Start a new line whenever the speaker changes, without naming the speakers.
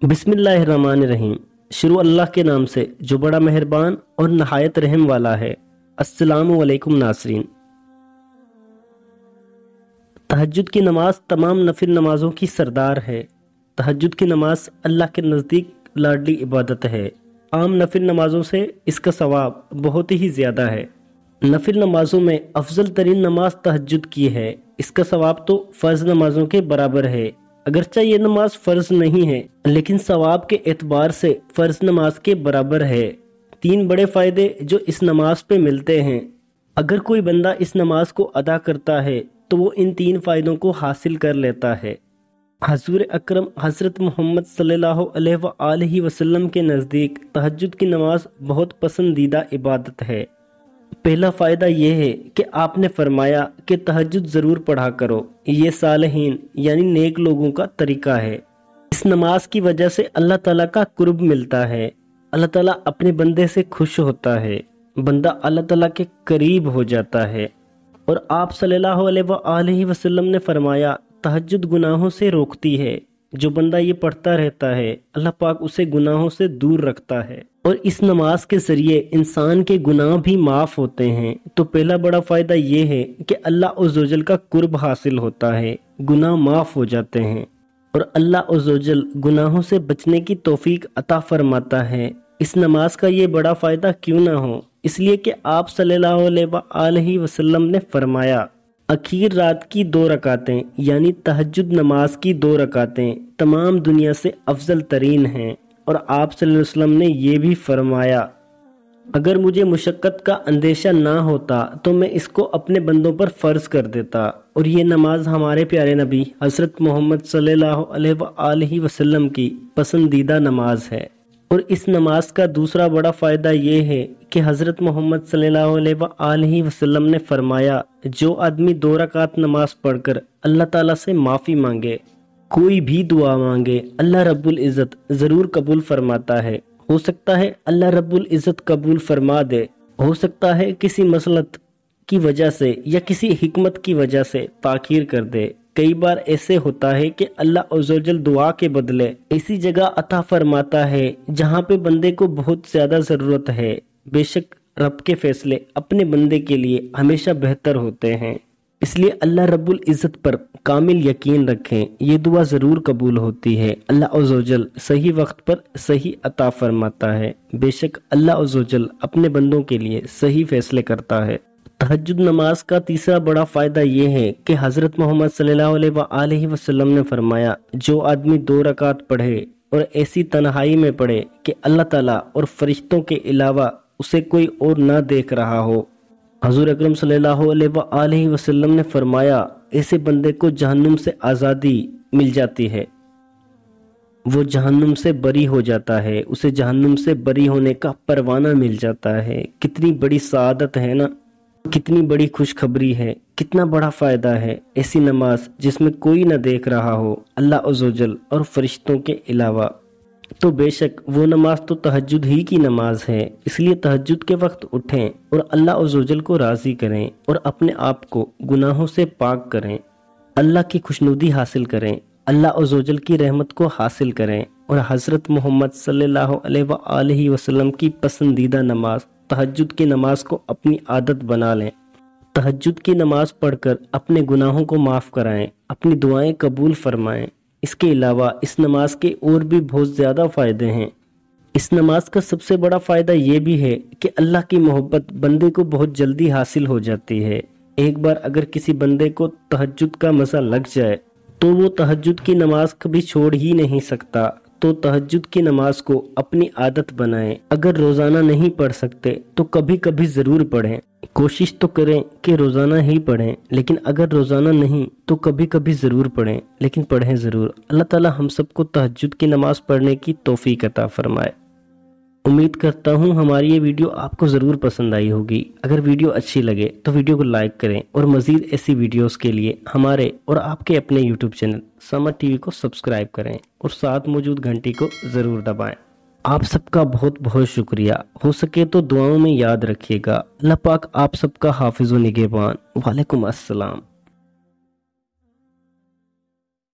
बिस्मिल्लाहिर्रहमानिर्रहीम। शुरू अल्लाह के नाम से जो बड़ा मेहरबान और नहायत रहम वाला है। अस्सलामु अलैकुम नासरीन। तहज्जुद की नमाज तमाम नफिल नमाजों की सरदार है। तहज्जुद की नमाज अल्लाह के नज़दीक लाडली इबादत है। आम नफिल नमाजों से इसका सवाब बहुत ही ज़्यादा है। नफिल नमाजों में अफजल तरीन नमाज तहज्जुद की है। इसका सवाब तो फ़र्ज नमाजों के बराबर है। अगरचा ये नमाज फ़र्ज नहीं है, लेकिन सवाब के एतबार से फ़र्ज नमाज के बराबर है। 3 बड़े फ़ायदे जो इस नमाज पे मिलते हैं। अगर कोई बंदा इस नमाज को अदा करता है तो वो इन 3 फ़ायदों को हासिल कर लेता है। हजूर अकरम हज़रत मोहम्मद सल्लल्लाहु अलैहि वसल्लम के नज़दीक तहज्जुद की नमाज बहुत पसंदीदा इबादत है। पहला फ़ायदा यह है कि आपने फरमाया कि तहज्जुद ज़रूर पढ़ा करो। ये सालिहीन यानी नेक लोगों का तरीका है। इस नमाज की वजह से अल्लाह ताला का कुर्ब मिलता है। अल्लाह ताला अपने बंदे से खुश होता है। बंदा अल्लाह ताला के करीब हो जाता है। और आप सल्लल्लाहु अलैहि वसल्लम ने फरमाया, तहज्जुद गुनाहों से रोकती है। जो बंदा ये पढ़ता रहता है अल्लाह पाक उसे गुनाहों से दूर रखता है और इस नमाज के जरिए इंसान के गुनाह भी माफ़ होते हैं। तो पहला बड़ा फ़ायदा ये है कि अल्लाह उज़्ज़वजल का कुर्ब हासिल होता है, गुनाह माफ़ हो जाते हैं और अल्लाह उज़्ज़वजल गुनाहों से बचने की तौफीक अता फरमाता है। इस नमाज का ये बड़ा फ़ायदा क्यों ना हो, इसलिए कि आप सल्लल्लाहु अलैहि वसल्लम ने फरमाया, आखिर रात की 2 रकातें यानी तहज्जुद नमाज की 2 रकातें तमाम दुनिया से अफजल तरीन हैं। और आप सल्लल्लाहु अलैहि वसल्लम ने यह भी फरमाया, अगर मुझे मुशक्क़त का अंदेशा ना होता तो मैं इसको अपने बंदों पर फ़र्ज कर देता। और ये नमाज हमारे प्यारे नबी हज़रत मोहम्मद सल्लल्लाहु अलैहि वसल्लम की पसंदीदा नमाज है। और इस नमाज का दूसरा बड़ा फ़ायदा ये है कि हज़रत मोहम्मद सल्लल्लाहु अलैहि वसल्लम ने फरमाया, जो आदमी 2 रकात नमाज पढ़कर अल्लाह ताला से माफ़ी मांगे, कोई भी दुआ मांगे, अल्लाह रब्बुल इज़्ज़त ज़रूर कबूल फरमाता है। हो सकता है अल्लाह रब्बुल इज़्ज़त कबूल फरमा दे, हो सकता है किसी मसलत की वजह से या किसी हिकमत की वजह से ताख़ीर कर दे। कई बार ऐसे होता है कि अल्लाह अज़्ज़वजल दुआ के बदले ऐसी जगह अता फरमाता है जहाँ पे बंदे को बहुत ज़्यादा ज़रूरत है। बेशक रब के फैसले अपने बंदे के लिए हमेशा बेहतर होते हैं, इसलिए अल्लाह रब्बुल इज़्ज़त पर कामिल यकीन रखें, ये दुआ ज़रूर कबूल होती है। अल्लाह अज़्ज़वजल सही वक्त पर सही अता फरमाता है। बेशक अल्लाह अज़्ज़वजल अपने बंदों के लिए सही फैसले करता है। तहज्जुद नमाज का तीसरा बड़ा फ़ायदा ये है कि हज़रत मोहम्मद सल्लल्लाहु अलैहि वसल्लम ने फरमाया, जो आदमी 2 रकात पढ़े और ऐसी तन्हाई में पढ़े कि अल्लाह ताला और फरिश्तों के अलावा उसे कोई और ना देख रहा हो, हज़ूर अकरम सल्लल्लाहु अलैहि वसल्लम ने फरमाया, ऐसे बंदे को जहन्नुम से आज़ादी मिल जाती है, वो जहन्नुम से बरी हो जाता है, उसे जहन्नुम से बरी होने का परवाना मिल जाता है। कितनी बड़ी सआदत है ना, कितनी बड़ी खुशखबरी है, कितना बड़ा फ़ायदा है ऐसी नमाज जिसमें कोई न देख रहा हो अल्लाह अज़्ज़वजल और फरिश्तों के अलावा। तो बेशक वो नमाज तो तहज्जुद ही की नमाज है। इसलिए तहज्जुद के वक्त उठें और अल्लाह अज़्ज़वजल को राज़ी करें और अपने आप को गुनाहों से पाक करें, अल्लाह की खुशनुदी हासिल करें, अल्लाह अज़्ज़वजल की रहमत को हासिल करें और हज़रत मोहम्मद सल्लल्लाहु अलैहि वसल्लम की पसंदीदा नमाज तहज्जुद की नमाज को अपनी आदत बना लें। तहज्जुद की नमाज पढ़कर अपने गुनाहों को माफ़ कराएं, अपनी दुआएं कबूल फरमाएं। इसके अलावा इस नमाज के और भी बहुत ज़्यादा फ़ायदे हैं। इस नमाज का सबसे बड़ा फ़ायदा ये भी है कि अल्लाह की मोहब्बत बंदे को बहुत जल्दी हासिल हो जाती है। एक बार अगर किसी बंदे को तहज्जुद का मज़ा लग जाए तो वो तहज्जुद की नमाज कभी छोड़ ही नहीं सकता। तो तहज्जुद की नमाज को अपनी आदत बनाएं। अगर रोज़ाना नहीं पढ़ सकते तो कभी कभी ज़रूर पढ़ें। कोशिश तो करें कि रोज़ाना ही पढ़ें, लेकिन अगर रोज़ाना नहीं तो कभी कभी ज़रूर पढ़ें, लेकिन पढ़ें ज़रूर। अल्लाह ताला हम सबको तहज्जुद की नमाज पढ़ने की तौफीक अता फरमाए। उम्मीद करता हूँ हमारी ये वीडियो आपको ज़रूर पसंद आई होगी। अगर वीडियो अच्छी लगे तो वीडियो को लाइक करें और मज़ीद ऐसी वीडियोस के लिए हमारे और आपके अपने यूट्यूब चैनल समर टीवी को सब्सक्राइब करें और साथ मौजूद घंटी को ज़रूर दबाएं। आप सबका बहुत बहुत शुक्रिया। हो सके तो दुआओं में याद रखिएगा। अल्लाह पाक आप सबका हाफिज़ व निगहबान। वालेकुम अस्सलाम।